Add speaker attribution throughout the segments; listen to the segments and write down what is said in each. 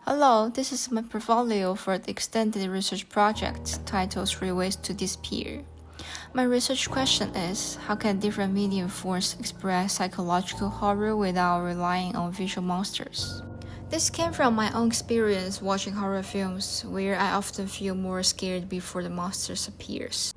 Speaker 1: Hello, this is my portfolio for the extended research project titled 3 Ways to Disappear. My research question is, how can different medium forms express psychological horror without relying on visual monsters? This came from my own experience watching horror films, where I often feel more scared before the monsters appears.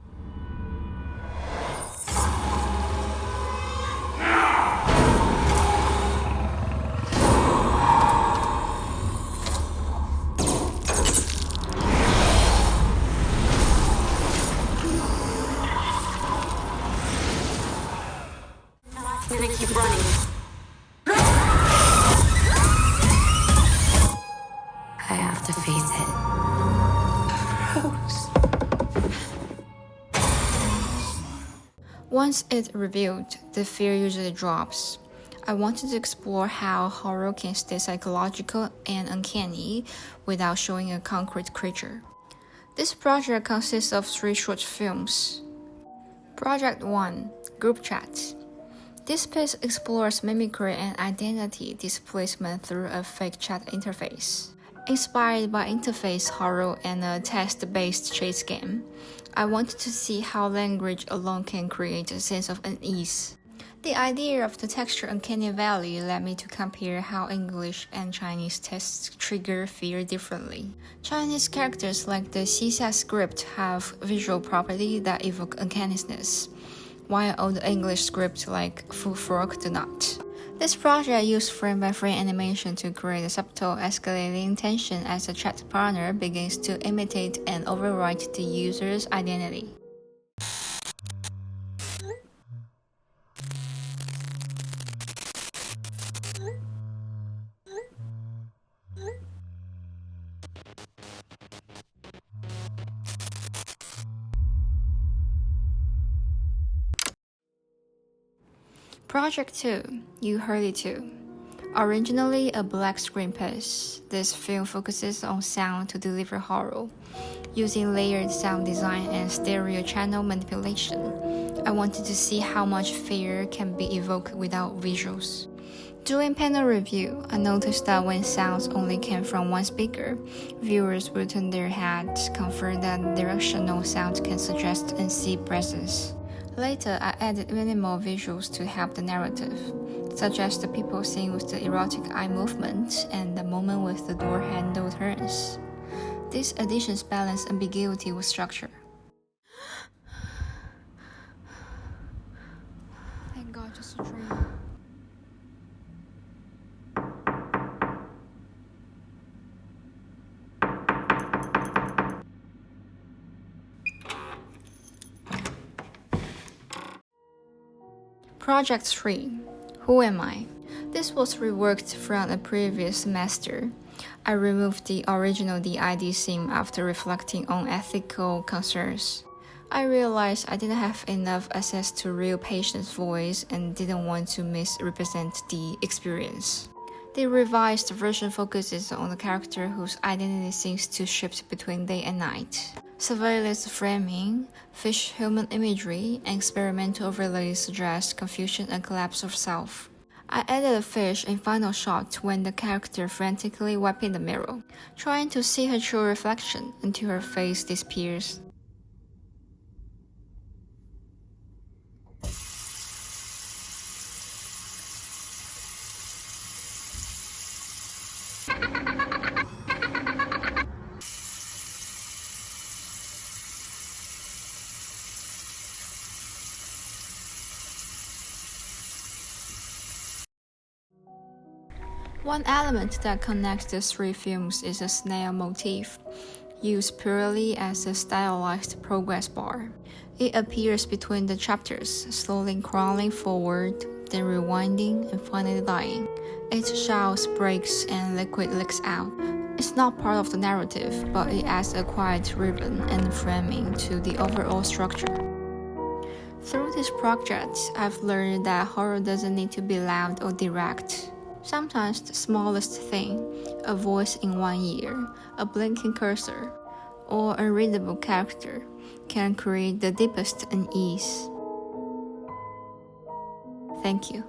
Speaker 2: I'm gonna keep running. I have to face it.
Speaker 1: Once it's revealed, the fear usually drops. I wanted to explore how horror can stay psychological and uncanny without showing a concrete creature. This project consists of 3 short films. Project 1: Group Chat. This piece explores mimicry and identity displacement through a fake chat interface. Inspired by interface horror and a text-based chase game, I wanted to see how language alone can create a sense of unease. The idea of the texture uncanny valley led me to compare how English and Chinese texts trigger fear differently. Chinese characters like the Sijia script have visual properties that evoke uncanniness, while old English scripts like Fu Fork do not. This project used frame-by-frame animation to create a subtle escalating tension as the chat partner begins to imitate and overwrite the user's identity. Project 2: You Heard It Too. Originally a black screen piece, this film focuses on sound to deliver horror, using layered sound design and stereo channel manipulation. I wanted to see how much fear can be evoked without visuals. During panel review, I noticed that when sounds only came from one speaker, viewers would turn their heads, confirm that directional sound can suggest unseen presence. Later, I added minimal visuals to help the narrative, such as the people scene with the erotic eye movement and the moment with the door handle turns. These additions balance ambiguity with structure. Thank God, just a dream. Project 3: Who Am I? This was reworked from a previous semester. I removed the original DID theme after reflecting on ethical concerns. I realized I didn't have enough access to real patient's voice and didn't want to misrepresent the experience. The revised version focuses on the character whose identity seems to shift between day and night. Surveillance framing, fish-human imagery, and experimental overlays suggest confusion and collapse of self. I added a fish in final shot when the character frantically wiping the mirror, trying to see her true reflection until her face disappears. One element that connects the 3 films is a snail motif, used purely as a stylized progress bar. It appears between the chapters, slowly crawling forward, then rewinding and finally dying. It shouts, breaks, and liquid leaks out. It's not part of the narrative, but it adds a quiet rhythm and framing to the overall structure. Through this project, I've learned that horror doesn't need to be loud or direct. Sometimes the smallest thing, a voice in one ear, a blinking cursor, or a readable character, can create the deepest unease. Thank you.